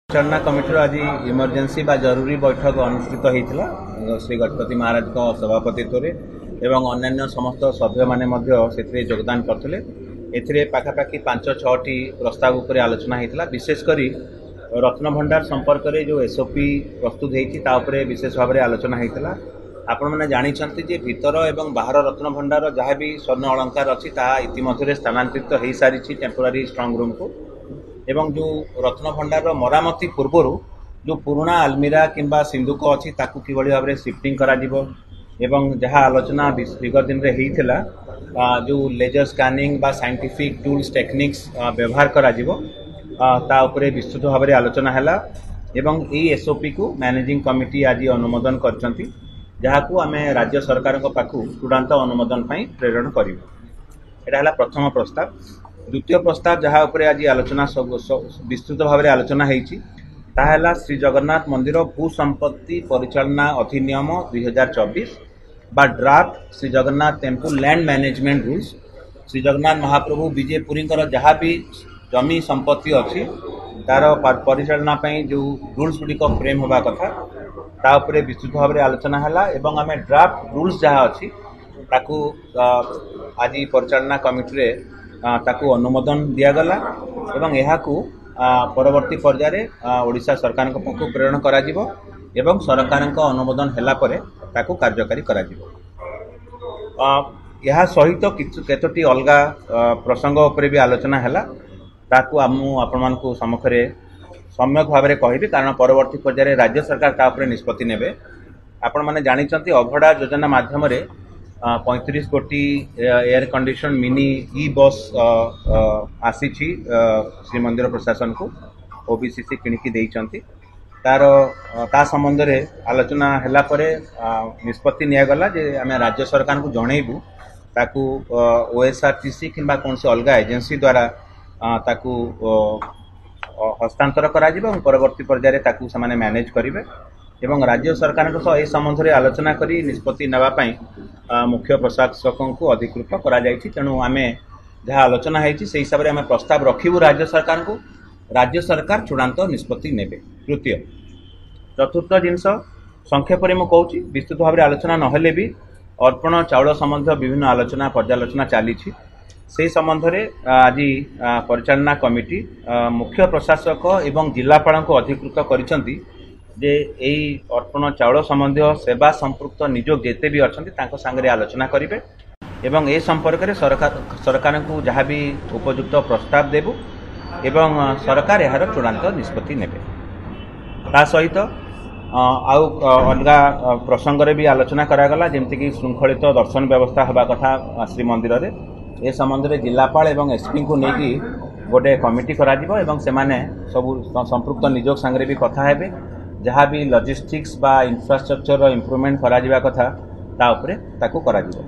परिचालना committee आज emergency बा जरूरी बैठक अनुष्ठित होता श्री गजपति महाराज सभापतित्व एवं अन्य समस्त सभ्य मैंने योगदान करते ए पाखापाखि 5-6टी प्रस्ताव उपर आलोचना होता विशेषकर रत्नभंडार संपर्क में जो एसओपी प्रस्तुत होती विशेष भाव में आलोचना होता आपण मैंने जानते जे भीतर एवं बाहर रत्नभंडार जहाँ भी स्वर्ण अलंकार अच्छी इतिमध्य स्थानांतरित हो सारी टेम्पोरारी स्ट्रंग रूम को एवं जो रत्नभंडार मरामती पूर्वर जो पुराना आलमीरा किंबा सिंधुक अच्छी ताकू किभली भाव में शिफ्टिंग करा एवं जहाँ आलोचना विगत दिन में होता जो लेजर स्कैनिंग बा साइंटिफिक टूल्स टेक्निक्स व्यवहार करा ता उपरे विस्तृत भाव में आलोचना है एवं यही एसओपी को मैनेजिंग कमिटी आज अनुमोदन करछंती जहाकू आम राज्य सरकार पाखु चूड़ांत अनुमोदन प्रेरण करूँ। यहाँ प्रथम प्रस्ताव। द्वितीय प्रस्ताव जहाँ उपरे आज आलोचना विस्तृत भाव में आलोचना होती श्री जगन्नाथ मंदिर भू संपत्ति परिचालना अधिनियम 2024 बा draft Shri Jagannath temple land management rules. Shri Jagannath Mahaprabhu विजय पुरी जहाँ भी जमी संपत्ति अच्छी तार परिचालना जो रूल्स गुड़िक फ्रेम होगा कथा ताऊपर विस्तृत भाव में आलोचना है एवं आम ड्राफ्ट रूल्स जहाँ अच्छी ताकू आज परिचालना कमिटी ताकू अनुमोदन दिगला एवं यहाँ परवर्ती पर्याय ओडिशा सरकार पाखु प्रेरण करा जिवो एवं सरकार अनुमोदन हैला परे ताकू कार्यकारी करा जिवो। यह सहित केतोटी अलगा प्रसंग उपरे भी आलोचना हैला ताकू आपण मानकु सम्मुखरे सम्यक भाव में कहबी कारण परवर्ती पर्याय राज्य सरकार ता उपरे निष्पत्ति नेबे। आपण माने जानिचंती अभड़ा योजना माध्यम 35 कोटी एयर कंडीशन मिनी ई बस आसी श्री मंदिर प्रशासन को ओबीसीसी किणिकी देइचंती ता संबंध में आलोचना हैला परे निष्पत्ति नियागला जे आमे राज्य सरकार को जणैबू ताकू ओएसआरटीसी किंबा कौन से अलगा एजेंसी द्वारा ताकू हस्तांतर करा जिवो परवर्ती पर्याय ताकू समाने मैनेज करिवे एवं राज्य सरकार ए संबंध में आलोचना करी निष्पत्ति नापी मुख्य प्रशासक को अधिकृत करा जायछि। तेणु आम जहाँ आलोचना होती से हिसाब से आम प्रस्ताव रखिबू राज्य सरकार को राज्य सरकार चूड़ांत निष्पत्ति नेबे। तृतीय चतुर्थ जिनस संक्षेप में कहूँ विस्तृत भाव में आलोचना नहेले भी अर्पण चाउल संबंध विभिन्न आलोचना पर्यालोचना चली से संबंध में आज परिचालना कमिटी मुख्य प्रशासक एवं जिलापाल को अधिकृत करिसेंती जे यही अर्पण चाउल संबंधी सेवा संपृक्त निजोग जेते भी अच्छा सांगे आलोचना करेंगे एवं ए संपर्क में सरकार को जहाँ भी उपयुक्त प्रस्ताव देबू एवं सरकार यार चूड़ांत निष्पत्ति नेबे। ता सहित आउ अलगा प्रसंग रे भी आलोचना करागला जेमती कि श्रृंखलित दर्शन व्यवस्था होगा कथा श्री मंदिर रे ए संबंध में जिलापाल एवं एसपी को लेकिन गोटे कमिटी करा जिवो एवं से माने सब संपृक्त निजोग सांगे भी कथा हेबे जहाँ भी लॉजिस्टिक्स बा इंफ्रास्ट्रक्चर इम्प्रूवमेंट करा जिवा कथा ता उपरे ताकू करा जिवो।